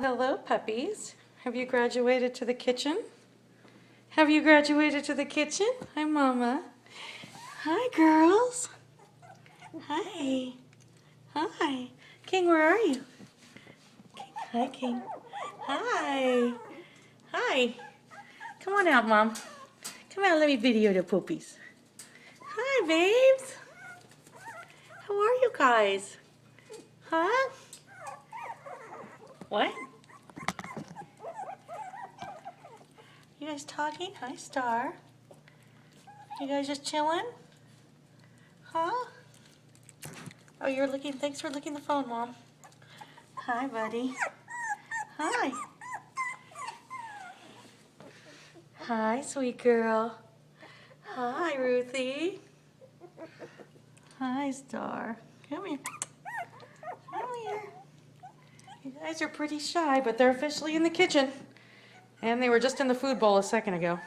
hello, puppies. Have you graduated to the kitchen? Have you graduated to the kitchen? Hi, Mama. Hi, girls. Hi. Hi. King, where are you? Hi, King. Hi. Hi. Come on out, Mom. Come out, let me video the poopies. Hi, babes. How are you guys? Huh? What? You guys talking? Hi, Star. You guys just chilling? Huh? Oh, you're looking. Thanks for licking the phone, Mom. Hi, buddy. Hi. Hi, sweet girl. Hi, Ruthie. Hi, Star. Come here. Come here. You guys are pretty shy, but they're officially in the kitchen. And they were just in the food bowl a second ago.